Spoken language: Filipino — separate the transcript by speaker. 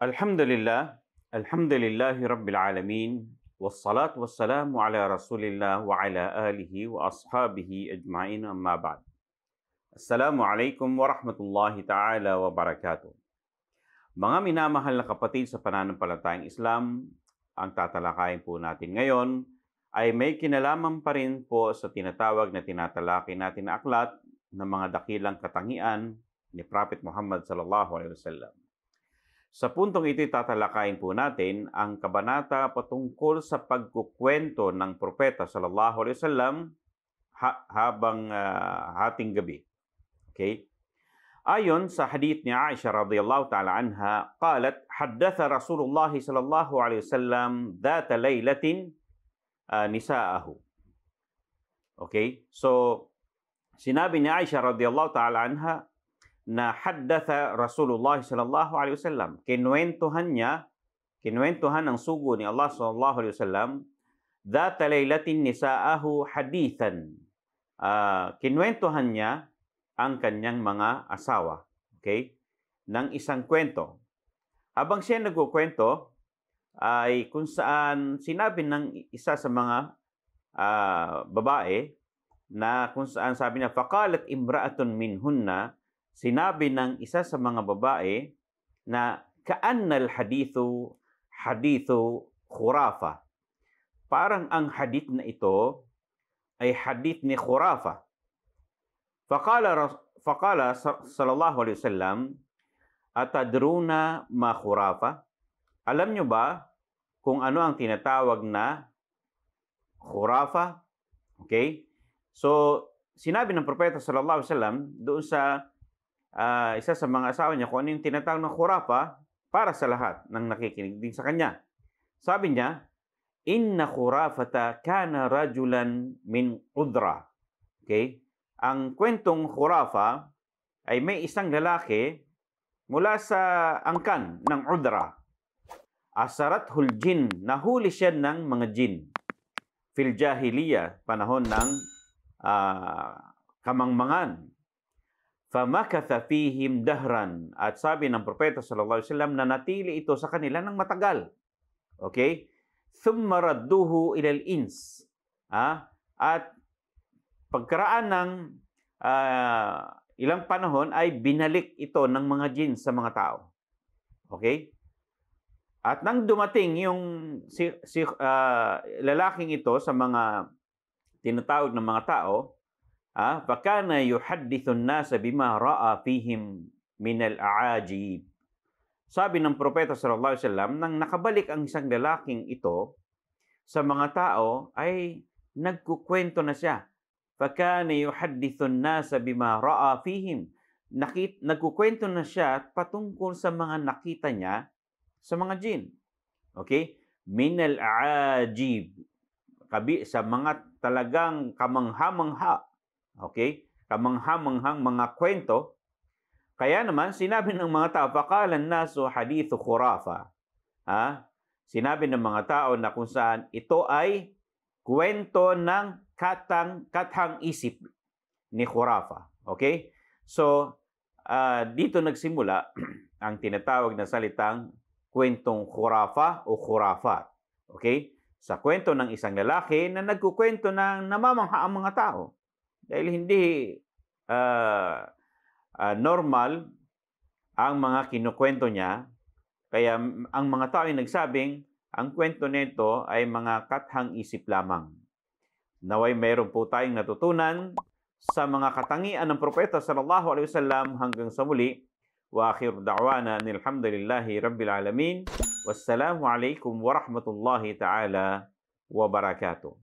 Speaker 1: Alhamdulillah, alhamdulillahi rabbil alamin, wassalatu wassalamu ala rasulillah wa ala alihi wa ashabihi ajma'in amma ba'd. Assalamualaikum warahmatullahi ta'ala wa barakatuh. Mga minamahal na kapatid sa pananampalatayang Islam, ang tatalakayin po natin ngayon ay may kinalaman pa rin po sa tinatawag na tinatalakay natin na aklat ng mga dakilang katangian ni Prophet Muhammad sallallahu alaihi wasallam. Sa puntong ito, tatalakayin po natin ang kabanata patungkol sa pagkukwento ng propeta sallallahu alaihi wasallam habang hating gabi. Okay? Ayon sa hadith ni Aisha radhiyallahu ta'ala anha, qalat haddatha Rasulullah sallallahu alaihi wasallam dhata laylatin nisaahu. Okay? So sinabi ni Aisha radhiyallahu ta'ala anha na haddatha Rasulullah sallallahu alaihi wasallam, kinuwentuhan ang sugo ni Allah sallallahu alaihi wasallam, dhata laylatin nisaahu hadithan. Kinuwentuhan niya ang kanyang mga asawa, okay, ng isang kwento. Habang siya nagkukwento ay kung saan sinabi ng isa sa mga babae na kung saan sabi niya, faqalat imra'atun minhunna, sinabi ng isa sa mga babae na ka'annal hadithu khurafa. Parang ang hadith na ito ay hadith ni khurafa. Faqala sallallahu alaihi wasallam, atadruna ma khurafa? Alam nyo ba kung ano ang tinatawag na khurafa? Okay? So, sinabi ng propeta sallallahu alaihi wasallam doon sa isa sa mga asawa niya kung ano yung tinatawag ng khurafa para sa lahat ng nakikinig din sa kanya. Sabi niya, inna khurafata kana rajulan min Udra. Okay? Ang kwentong khurafa ay may isang lalaki mula sa angkan ng Udra. Asarathul jin, nahuli siya ng mga jin. Fil jahiliya, panahon ng kamangmangan. Famakatha fihim dahran. At sabi ng propeta sallallahu alaihi wasallam na natili ito sa kanila ng matagal. Okay? Thumma radduhu ilal ins. At pagkaraan ng ilang panahon ay binalik ito ng mga jinn sa mga tao. Okay? At nang dumating yung lalaking ito sa mga tinatawag ng mga tao, fakana yuhaddithun nasa bima ra'a fihim min al-aajib. Sabi ng propeta sallallahu alaihi wasallam, nang nakabalik ang isang lalaking ito sa mga tao ay nagkukwento na siya. Fakana yuhaddithun nasa bima ra'a fihim. Nagkukwento na siya patungkol sa mga nakita niya sa mga jinn. Okay? Min al-aajib. Sa mga talagang kamangha-mangha. Okay? Kamangha-manghang mga kwento. Kaya naman, sinabi ng mga tao, faqalan nasu hadithu khurafa. Sinabi ng mga tao na kung saan ito ay kwento ng kathang isip ni khurafa. Okay? So, dito nagsimula ang tinatawag na salitang kwentong khurafa o khurafat. Okay? Sa kwento ng isang lalaki na nagkukwento ng namamangha ang mga tao. Dahil hindi normal ang mga kinukwento niya. Kaya ang mga tao ay nagsabing, ang kwento nito ay mga kathang isip lamang. Naway mayroon po tayong natutunan sa mga katangian ng propeta sallallahu alaihi wasallam hanggang sa muli. Wa akhir da'wana alhamdulillahi rabbil alamin. Wassalamu alaikum warahmatullahi ta'ala wa barakatuh.